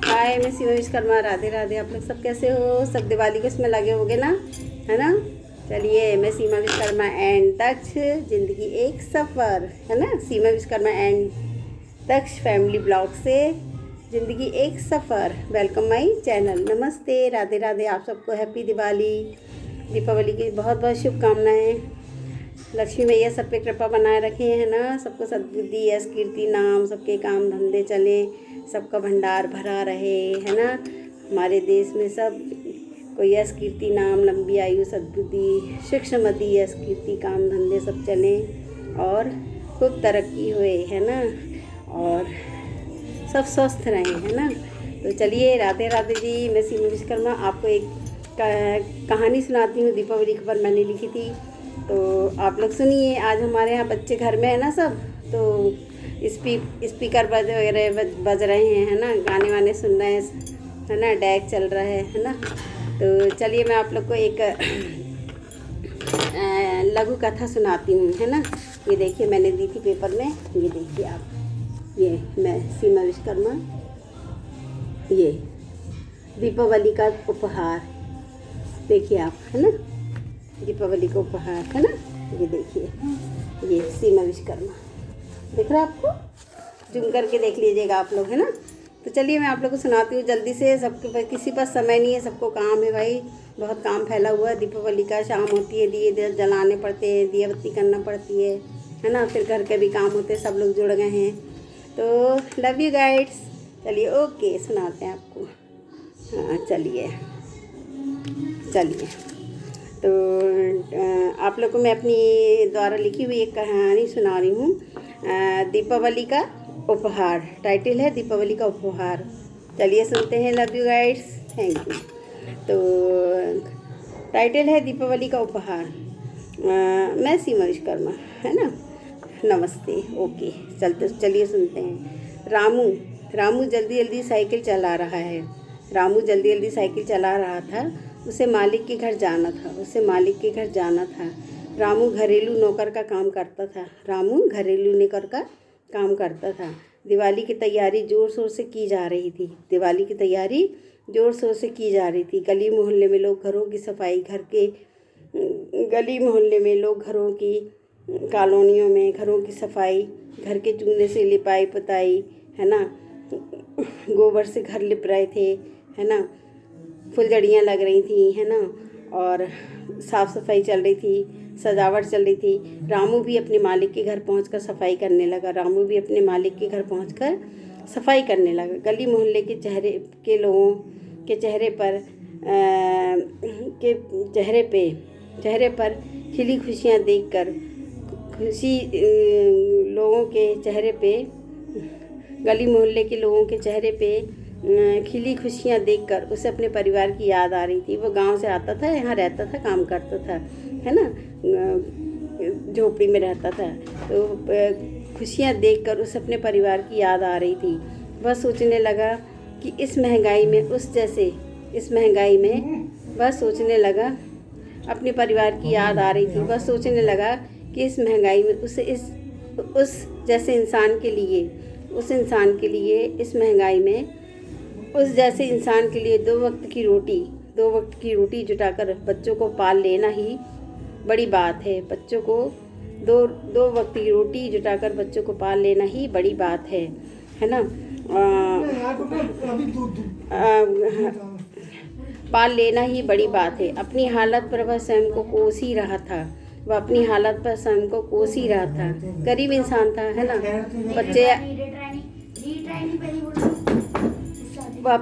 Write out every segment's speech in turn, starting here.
हाय, मैं सीमा विश्वकर्मा। राधे राधे। आप लोग सब कैसे हो? सब दिवाली को इसमें लगे होगे ना, है ना। चलिए, मैं सीमा विश्वकर्मा एंड दक्ष, ज़िंदगी एक सफ़र, है ना। Seema Vishwakarma and Daksh family blog से ज़िंदगी एक सफ़र। Welcome my channel. नमस्ते, राधे राधे। आप सबको हैप्पी दिवाली, दीपावली की बहुत बहुत शुभकामनाएँ। लक्ष्मी मैया सब पे कृपा बनाए रखे, है ना। सबको सद्बुद्धि, यश, कीर्ति, नाम, सबके काम धंधे चले, सबका भंडार भरा रहे, है ना। हमारे देश में सब को यश, कीर्ति, नाम, लंबी आयु, सद्बुद्धि, सूक्ष्मति, यश, कीर्ति, काम धंधे सब चले और खूब तरक्की हुए, है ना। और सब स्वस्थ रहें, है ना। तो चलिए, राधे राधे जी। मैं सीमा विश्वकर्मा आपको एक कहानी सुनाती हूँ। दीपावली के ऊपर मैंने लिखी थी, तो आप लोग सुनिए। आज हमारे यहाँ बच्चे घर में है ना सब, तो स्पीकर बज रहे हैं, है ना। गाने वाने सुन रहे हैं, है ना। डेक चल रहा है ना। तो चलिए, मैं आप लोग को एक लघु कथा सुनाती हूँ, है ना। ये देखिए, मैंने दी थी पेपर में। ये देखिए आप, ये मैं सीमा विश्वकर्मा, ये दीपावली का उपहार देखिए आप, है ना। दीपावली का उपहार, है ना। ये देखिए, ये सीमा विश्वकर्मा दिख रहा है आपको? जूम करके देख लीजिएगा आप लोग, है ना। तो चलिए, मैं आप लोग को सुनाती हूँ जल्दी से। सबके पास किसी पास समय नहीं है, सबको काम है भाई, बहुत काम फैला हुआ है। दीपावली का शाम होती है, दिए जलाने पड़ते हैं, दिया बत्ती करना पड़ती है ना। फिर घर के भी काम होते हैं, सब लोग जुड़ गए हैं। तो लव यू गाइड्स। चलिए, ओके, सुनाते हैं आपको। हाँ, चलिए चलिए। तो आप लोग को मैं अपनी द्वारा लिखी हुई एक कहानी सुना रही हूँ। दीपावली का उपहार टाइटल है, दीपावली का उपहार। चलिए सुनते हैं। Love you guides, thank you. तो टाइटल है दीपावली का उपहार। मैं सीमा विश्वकर्मा, है ना। नमस्ते, ओके। चलिए सुनते हैं। रामू जल्दी जल्दी साइकिल चला रहा है। रामू जल्दी जल्दी साइकिल चला रहा था। उसे मालिक के घर जाना था। रामू घरेलू नौकर का काम करता था। दिवाली की तैयारी ज़ोर शोर से की जा रही थी। गली मोहल्ले में लोग घरों की कॉलोनियों में घरों की सफाई, घर के चूने से लिपाई पुताई, है ना। गोबर से घर लिप रहे थे, है ना। फुलझड़ियाँ लग रही थी, है ना। और साफ़ सफाई चल रही थी, सजावट चल रही थी। रामू भी अपने मालिक के घर पहुंचकर सफाई करने लगा। गली मोहल्ले के लोगों के चेहरे पर खिली खुशियाँ देखकर गली मोहल्ले के लोगों के चेहरे पे खिली खुशियाँ देखकर उसे अपने परिवार की याद आ रही थी। वो गांव से आता था, यहाँ रहता था, काम करता था, है ना। झोपड़ी में रहता था। तो खुशियाँ देखकर उसे अपने परिवार की याद आ रही थी। वह सोचने लगा कि इस महंगाई में अपने परिवार की याद आ रही थी। वह सोचने लगा कि इस महंगाई में उस जैसे इंसान के लिए दो वक्त की रोटी जुटाकर बच्चों को पाल लेना ही बड़ी बात है। दो वक्त की रोटी जुटाकर बच्चों को पाल लेना ही बड़ी बात है ना। पाल लेना ही बड़ी बात है। अपनी हालत पर वह स्वयं को कोस ही रहा था। गरीब इंसान था, है ना। बच्चे वह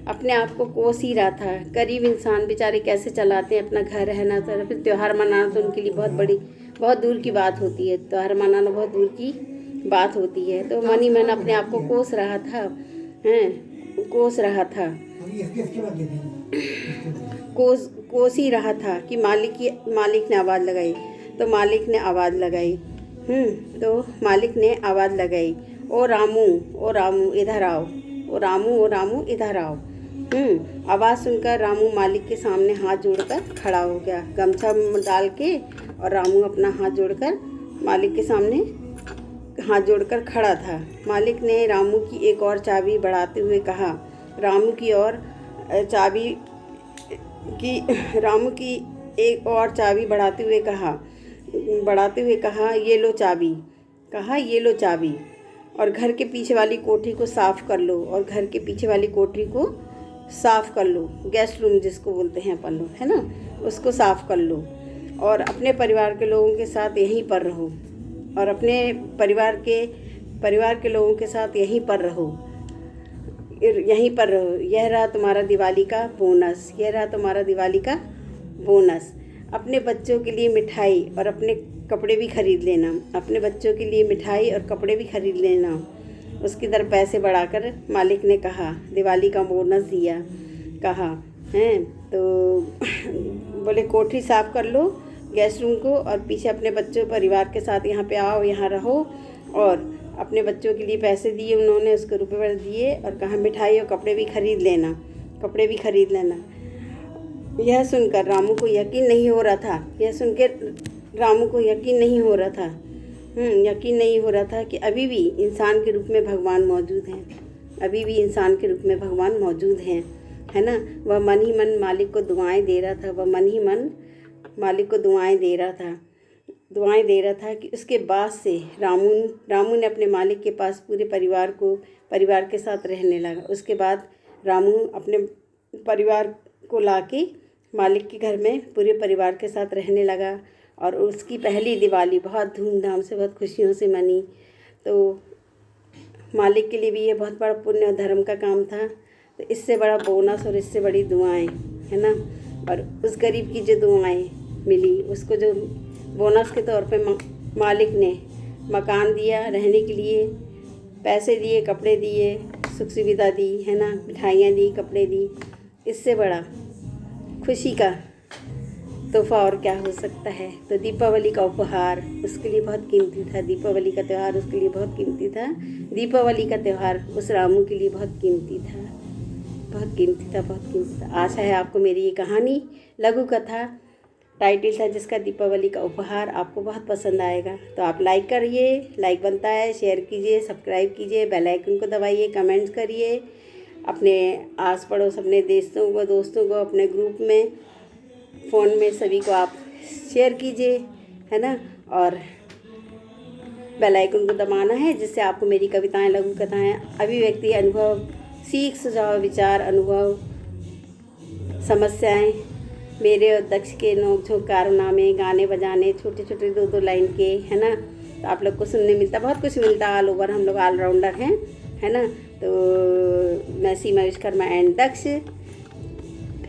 अपने आप को कोस ही रहा था। गरीब इंसान बेचारे कैसे चलाते हैं अपना घर, है ना। तो फिर त्यौहार मनाना तो उनके लिए बहुत दूर की बात होती है। त्यौहार मनाना बहुत दूर की बात होती है। तो मन अपने आप को कोस ही रहा था कि मालिक ने आवाज़ लगाई। तो मालिक ने आवाज़ लगाई, ओ रामू इधर आओ। आवाज़ सुनकर रामू मालिक के सामने हाथ जोड़कर खड़ा हो गया। गमछा डाल के और रामू अपना हाथ जोड़कर मालिक के सामने हाथ जोड़कर खड़ा था। मालिक ने रामू की एक और चाबी बढ़ाते हुए कहा। रामू की एक और चाबी बढ़ाते हुए कहा, ये लो चाबी और घर के पीछे वाली कोठरी को साफ़ कर लो। गेस्ट रूम जिसको बोलते हैं अपन लोग, है ना, उसको साफ़ कर लो और अपने परिवार के लोगों के साथ यहीं पर रहो यह रहा तुम्हारा दिवाली का बोनस। अपने बच्चों के लिए मिठाई और कपड़े भी खरीद लेना। उसकी तरफ पैसे बढ़ाकर मालिक ने कहा, दिवाली का बोनस दिया। कहा हैं तो बोले कोठरी साफ़ कर लो, गेस्ट रूम को, और पीछे अपने बच्चों परिवार के साथ यहाँ पे आओ, यहाँ रहो। और अपने बच्चों के लिए पैसे दिए उन्होंने, उसके रुपए दिए और कहा मिठाई और कपड़े भी खरीद लेना। यह सुनकर रामू को यकीन नहीं हो रहा था कि अभी भी इंसान के रूप में भगवान मौजूद हैं, है ना। वह मन ही मन मालिक को दुआएं दे रहा था कि उसके बाद से रामू ने अपने मालिक के पास पूरे परिवार के साथ रहने लगा। उसके बाद रामू अपने परिवार को लाके मालिक के घर में पूरे परिवार के साथ रहने लगा और उसकी पहली दिवाली बहुत धूमधाम से, बहुत खुशियों से मनी। तो मालिक के लिए भी ये बहुत बड़ा पुण्य और धर्म का काम था। तो इससे बड़ा बोनस और इससे बड़ी दुआएं, है ना। और उस गरीब की जो दुआएं मिली, उसको जो बोनस के तौर पे मालिक ने मकान दिया रहने के लिए, पैसे दिए, कपड़े दिए, सुख सुविधा दी, है ना, मिठाइयाँ दी, कपड़े दी। इससे बड़ा खुशी का तोहफा और क्या हो सकता है। तो दीपावली का उपहार उसके लिए बहुत कीमती था। दीपावली का त्यौहार उसके लिए बहुत कीमती था। दीपावली का त्यौहार उस रामू के लिए बहुत कीमती था। आशा है आपको मेरी ये कहानी, लघु कथा, टाइटल था जिसका दीपावली का उपहार, आपको बहुत पसंद आएगा। तो आप लाइक करिए, लाइक बनता है, शेयर कीजिए, सब्सक्राइब कीजिए, बेल आइकन को दबाइए, कमेंट्स करिए, अपने आस पड़ोस, अपने दोस्तों को अपने ग्रुप में, फ़ोन में सभी को आप शेयर कीजिए, है ना। और बेल आइकन को दबाना है जिससे आपको मेरी कविताएं, लघु कथाएं, अभिव्यक्ति, अनुभव, सीख, सुझाव, विचार, अनुभव, समस्याएं, मेरे और दक्ष के नोक-झोंक, कारनामे, गाने बजाने, छोटे 2 लाइन के, है ना। तो आप लोग को सुनने मिलता, बहुत कुछ मिलता। ऑल ओवर हम लोग ऑलराउंडर हैं, है ना। तो मैं सीमा विश्वकर्मा एंड दक्ष,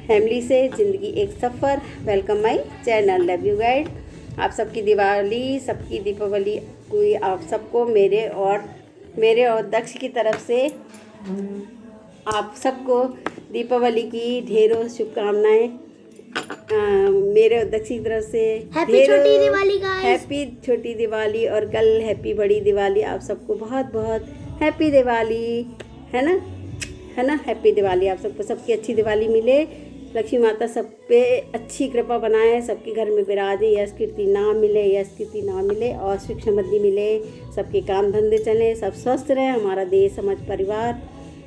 फैमिली से ज़िंदगी एक सफ़र। Welcome my channel, love you guys. आप सबकी दिवाली, सबकी दीपावली कोई आप सबको मेरे और दक्ष की तरफ से आप सबको दीपावली की ढेरों शुभकामनाएं। मेरे और दक्ष की तरफ से हैप्पी छोटी दिवाली गाइस, हैप्पी छोटी दिवाली और कल हैप्पी बड़ी दिवाली। आप सबको बहुत बहुत हैप्पी दिवाली, है ना, हैप्पी दिवाली। आप सबको सबकी अच्छी दिवाली मिले, लक्ष्मी माता सब पे अच्छी कृपा बनाए, सबके घर में विराजे, यश कीर्ति ना मिले और सुख समृद्धि मिले, सबके काम धंधे चले, सब स्वस्थ रहे, हमारा देश, समाज, परिवार,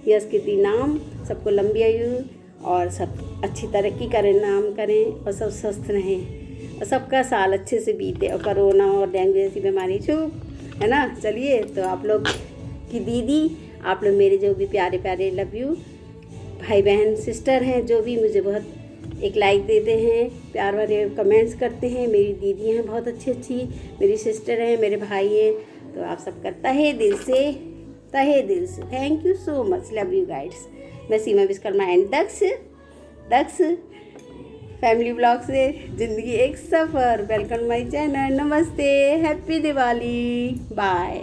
यश कीर्ति नाम, सबको लंबी आयु और सब अच्छी तरक्की करें, नाम करें और सब स्वस्थ रहें और सबका साल अच्छे से बीते और कोरोना और डेंगू जैसी बीमारी छूट, है ना। चलिए, तो आप लोग की दीदी, आप लोग मेरे जो भी प्यारे प्यारे लव यू भाई बहन सिस्टर हैं, जो भी मुझे बहुत एक लाइक देते हैं, प्यार भरे कमेंट्स करते हैं, मेरी दीदी हैं बहुत अच्छी, मेरी सिस्टर हैं, मेरे भाई हैं। तो आप सबका तहे दिल से thank you so much, love you guys. मैं Seema Vishwakarma and Daksh family blog से ज़िंदगी एक सफ़र। वेलकम माय चैनल, नमस्ते, हैप्पी दिवाली, बाय,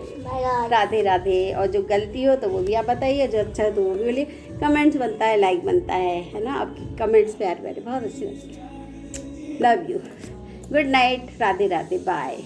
राधे राधे। और जो गलती हो तो वो भी आप बताइए, जो अच्छा है तो वो भी बोलिए। कमेंट्स बनता है, लाइक बनता है ना। आपकी कमेंट्स प्यारे बहुत अच्छे लगते हैं। Love you, good night, Radhe Radhe, bye.